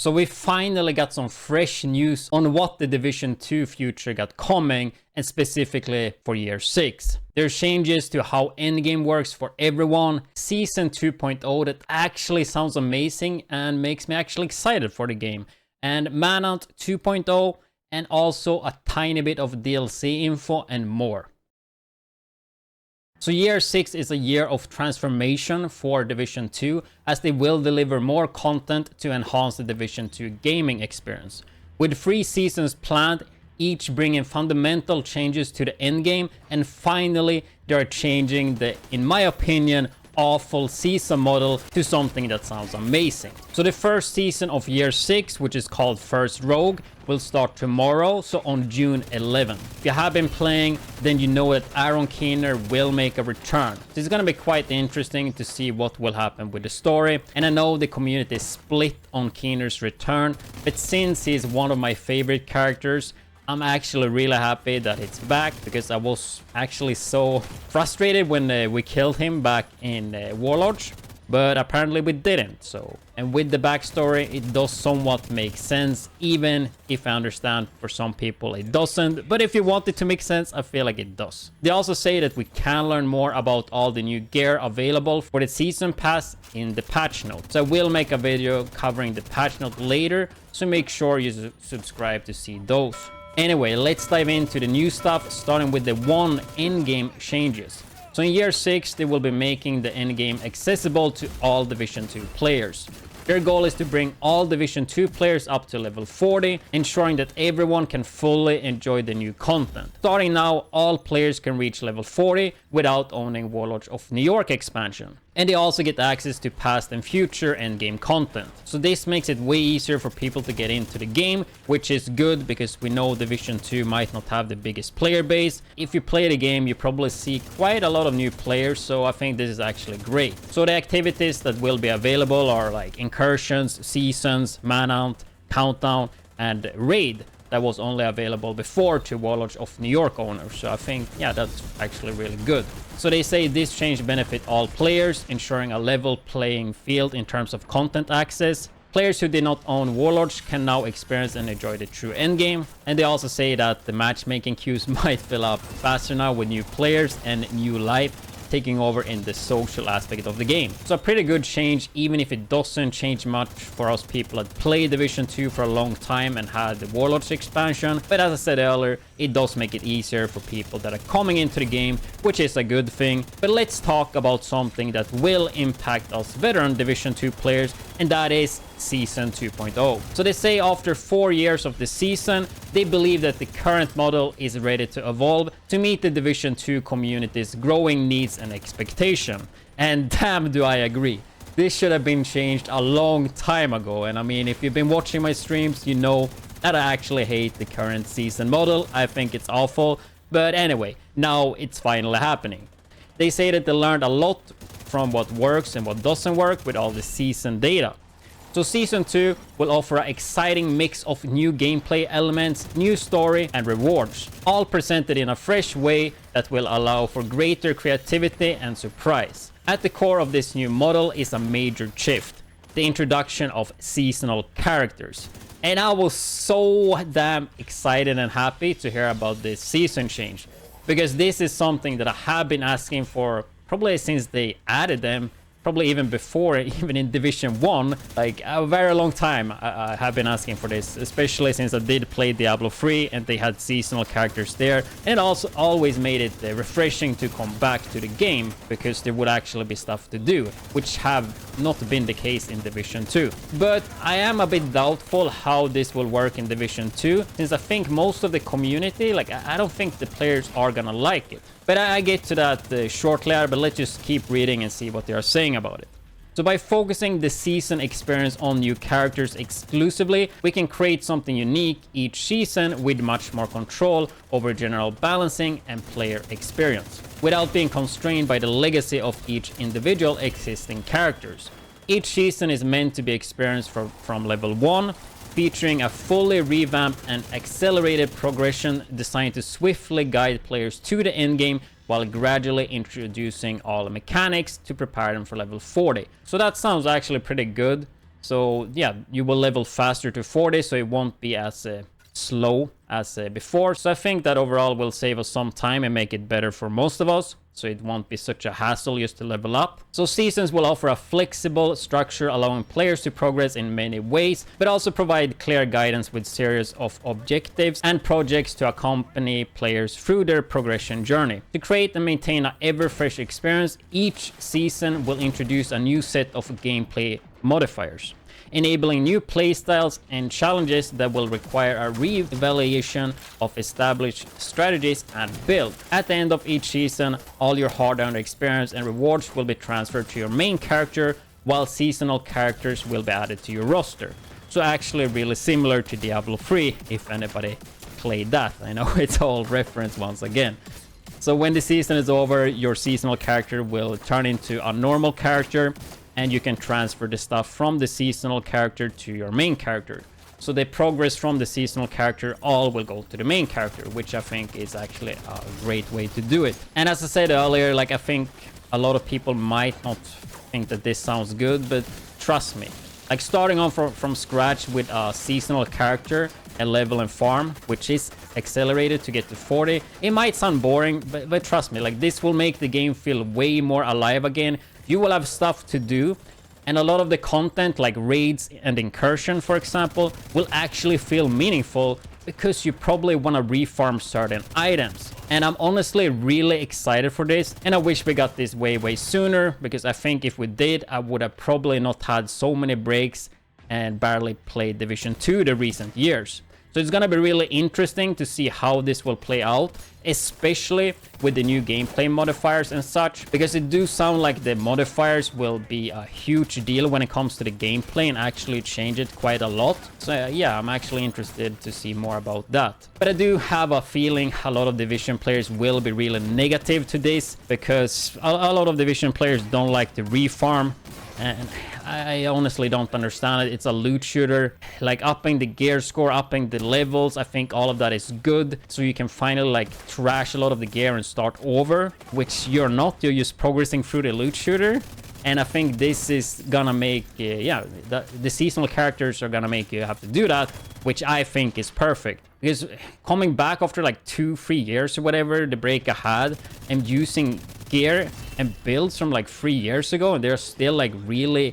So we finally got some fresh news on what the Division 2 future got coming, and specifically for year 6. There's changes to how Endgame works for everyone, Season 2.0 that actually sounds amazing and makes me actually excited for the game, and Manhunt 2.0, and also a tiny bit of DLC info and more. So year 6 is a year of transformation for Division 2, as they will deliver more content to enhance the Division 2 gaming experience. With 3 seasons planned, each bringing fundamental changes to the endgame, and finally they are changing the, in my opinion, awful season model to something that sounds amazing. So the first season of year 6, which is called First Rogue, will start tomorrow, so on June 11th. If you have been playing, then you know that Aaron Keener will make a return. So it's gonna be quite interesting to see what will happen with the story, and I know the community is split on Keener's return, but since he's one of my favorite characters, I'm actually really happy that it's back, because I was actually so frustrated when we killed him back in Warlords, but apparently we didn't. So, and with the backstory, it does somewhat make sense, even if I understand for some people it doesn't. But if you want it to make sense, I feel like it does. They also say that we can learn more about all the new gear available for the season pass in the patch notes. So I will make a video covering the patch note later, so make sure you subscribe to see those. Anyway, let's dive into the new stuff, starting with the endgame changes. So in year 6, they will be making the endgame accessible to all Division 2 players. Their goal is to bring all Division 2 players up to level 40, ensuring that everyone can fully enjoy the new content. Starting now, all players can reach level 40 without owning Warlords of New York expansion. And they also get access to past and future endgame content. So this makes it way easier for people to get into the game, which is good because we know Division 2 might not have the biggest player base. If you play the game, you probably see quite a lot of new players, so I think this is actually great. So the activities that will be available are like incursions, seasons, manhunt, countdown, and raid. That was only available before to Warlords of New York owners. So I think, yeah, that's actually really good. So they say this change benefit all players, ensuring a level playing field in terms of content access. Players who did not own Warlords can now experience and enjoy the true endgame. And they also say that the matchmaking queues might fill up faster now with new players and new life taking over in the social aspect of the game. So a pretty good change, even if it doesn't change much for us people that played Division 2 for a long time and had the Warlords expansion. But as I said earlier, it does make it easier for people that are coming into the game, which is a good thing. But let's talk about something that will impact us veteran Division 2 players, and that is Season 2.0. So they say after 4 years of the season, they believe that the current model is ready to evolve to meet the Division 2 community's growing needs and expectation. And damn do I agree. This should have been changed a long time ago, and I mean, if you've been watching my streams, you know that I actually hate the current season model. I think it's awful, but anyway, now it's finally happening. They say that they learned a lot from what works and what doesn't work with all the season data. So Season 2 will offer an exciting mix of new gameplay elements, new story, and rewards, all presented in a fresh way that will allow for greater creativity and surprise. At the core of this new model is a major shift, the introduction of seasonal characters. And I was so damn excited and happy to hear about this season change, because this is something that I have been asking for probably since they added them, probably even before, even in Division 1, like a very long time. I have been asking for this, especially since I did play Diablo 3 and they had seasonal characters there, and it also always made it refreshing to come back to the game, because there would actually be stuff to do, which have not been the case in Division 2. But I am a bit doubtful how this will work in Division 2, since I think most of the community, like I don't think the players are gonna like it. But I get to that shortly, but let's just keep reading and see what they are saying about it. So by focusing the season experience on new characters exclusively, we can create something unique each season with much more control over general balancing and player experience, without being constrained by the legacy of each individual existing characters. Each season is meant to be experienced from level 1, featuring a fully revamped and accelerated progression designed to swiftly guide players to the endgame while gradually introducing all the mechanics to prepare them for level 40. So that sounds actually pretty good. So yeah, you will level faster to 40, so it won't be as slow as before. So I think that overall will save us some time and make it better for most of us, so it won't be such a hassle just to level up. So seasons will offer a flexible structure allowing players to progress in many ways, but also provide clear guidance with series of objectives and projects to accompany players through their progression journey. To create and maintain an ever-fresh experience, each season will introduce a new set of gameplay modifiers, enabling new playstyles and challenges that will require a re-evaluation of established strategies and build. At the end of each season, all your hard-earned experience and rewards will be transferred to your main character, while seasonal characters will be added to your roster. So actually really similar to Diablo 3, if anybody played that. I know it's all reference once again. So when the season is over, your seasonal character will turn into a normal character, and you can transfer the stuff from the seasonal character to your main character. So the progress from the seasonal character all will go to the main character, which I think is actually a great way to do it. And as I said earlier, like, I think a lot of people might not think that this sounds good, but trust me, like starting on from scratch with a seasonal character and level and farm, which is accelerated to get to 40, it might sound boring, but trust me, like, this will make the game feel way more alive again. You will have stuff to do, and a lot of the content, like raids and incursion, for example, will actually feel meaningful because you probably want to refarm certain items. And I'm honestly really excited for this, and I wish we got this way sooner, because I think if we did, I would have probably not had so many breaks and barely played Division 2 the recent years. So it's gonna be really interesting to see how this will play out, especially with the new gameplay modifiers and such, because it do sound like the modifiers will be a huge deal when it comes to the gameplay and actually change it quite a lot. So yeah, I'm actually interested to see more about that. But I do have a feeling a lot of Division players will be really negative to this, because a lot of Division players don't like to refarm. And I honestly don't understand it. It's a loot shooter. Like, upping the gear score, upping the levels, I think all of that is good. So you can finally, like, trash a lot of the gear and start over, which you're not. You're just progressing through the loot shooter. And I think this is gonna make, yeah, the seasonal characters are gonna make you have to do that, which I think is perfect. Because coming back after like 2-3 years or whatever, the break I had, and using gear and builds from like 3 years ago, and they're still like really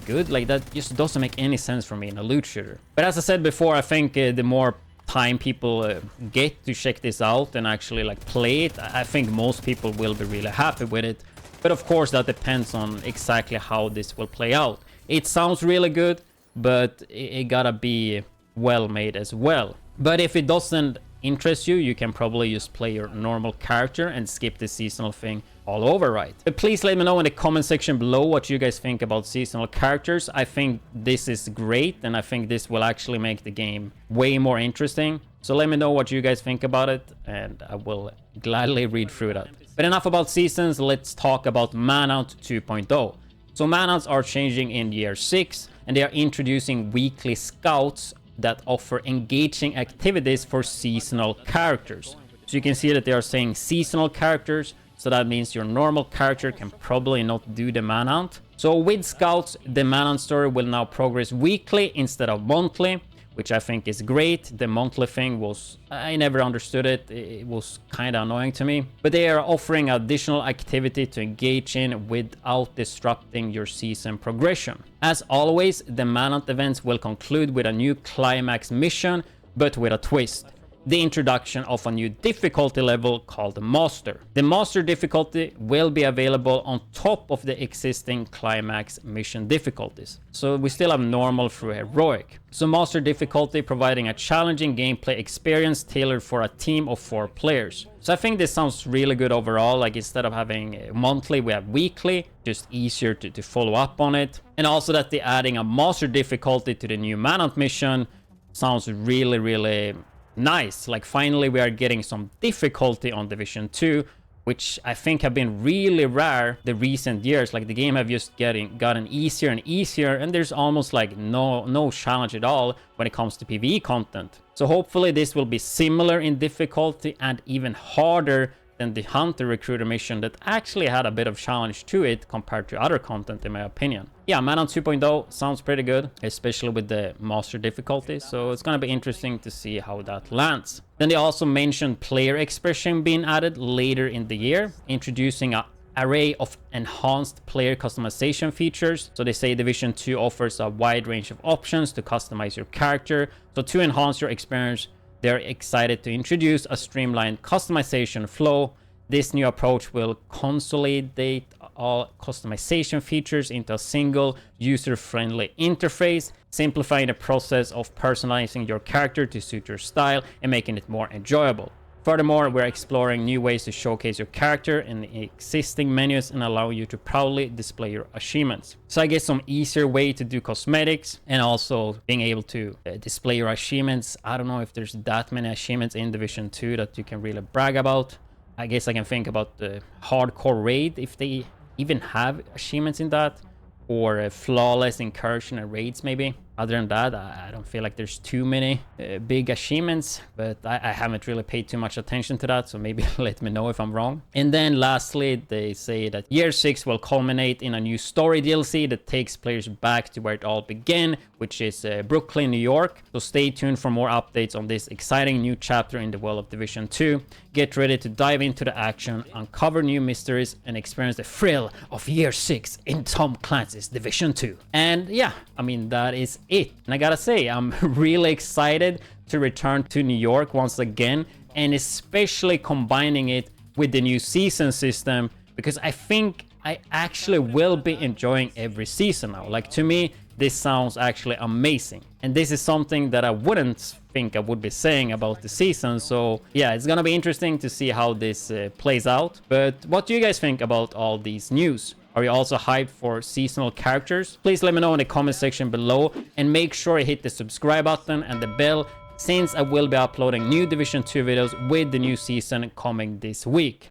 good, like, that just doesn't make any sense for me in a loot shooter. But as I said before, I think the more time people get to check this out and actually like play it, I think most people will be really happy with it. But of course, that depends on exactly how this will play out. It sounds really good, but it gotta be well made as well. But if it doesn't interest you, you can probably just play your normal character and skip the seasonal thing all over, right? But please let me know in the comment section below what you guys think about seasonal characters. I think this is great, and I think this will actually make the game way more interesting. So let me know what you guys think about it, and I will gladly read through that. But enough about seasons, let's talk about Manhunt 2.0. So Manhunts are changing in year 6, and they are introducing weekly scouts that offer engaging activities for seasonal characters. So you can see that they are saying seasonal characters, so that means your normal character can probably not do the Manhunt. So with scouts, the Manhunt story will now progress weekly instead of monthly, which I think is great. The monthly thing was, I never understood it. It was kind of annoying to me. But they are offering additional activity to engage in without disrupting your season progression. As always, the Manhunt events will conclude with a new climax mission, but with a twist: the introduction of a new difficulty level called Master. The Master difficulty will be available on top of the existing climax mission difficulties. So we still have normal through heroic. So Master difficulty providing a challenging gameplay experience tailored for a team of 4 players. So I think this sounds really good overall. Like, instead of having monthly, we have weekly, just easier to follow up on it. And also that they're adding a Master difficulty to the new Manhunt mission sounds really nice. Like, finally we are getting some difficulty on Division 2, which I think have been really rare the recent years. Like, the game have just gotten easier and easier, and there's almost like no challenge at all when it comes to PvE content. So hopefully this will be similar in difficulty and even harder than the Hunter Recruiter mission that actually had a bit of challenge to it compared to other content in my opinion. Yeah, Manhunt 2.0 sounds pretty good, especially with the master difficulty, so it's gonna be interesting to see how that lands. Then they also mentioned player expression being added later in the year, introducing a array of enhanced player customization features. So they say Division 2 offers a wide range of options to customize your character. So to enhance your experience, they're excited to introduce a streamlined customization flow. This new approach will consolidate all customization features into a single user-friendly interface, simplifying the process of personalizing your character to suit your style and making it more enjoyable. Furthermore, we're exploring new ways to showcase your character in the existing menus and allow you to proudly display your achievements. So I guess some easier way to do cosmetics and also being able to display your achievements. I don't know if there's that many achievements in Division 2 that you can really brag about. I guess I can think about the hardcore raid, if they even have achievements in that, or a flawless incursion and raids maybe. Other than that, I don't feel like there's too many big achievements, but I haven't really paid too much attention to that, so maybe let me know if I'm wrong. And then lastly, they say that Year 6 will culminate in a new story DLC that takes players back to where it all began, which is Brooklyn, New York. So stay tuned for more updates on this exciting new chapter in the world of Division 2. Get ready to dive into the action, uncover new mysteries, and experience the thrill of Year 6 in Tom Clancy's Division 2. And yeah, I mean, that is it. And I gotta say, I'm really excited to return to New York once again, and especially combining it with the new season system, because I think I actually will be enjoying every season now. Like, to me, this sounds actually amazing, and this is something that I wouldn't think I would be saying about the season. So yeah, it's gonna be interesting to see how this plays out. But what do you guys think about all these news? Are you also hyped for seasonal characters? Please let me know in the comment section below, and make sure you hit the subscribe button and the bell, since I will be uploading new Division 2 videos with the new season coming this week.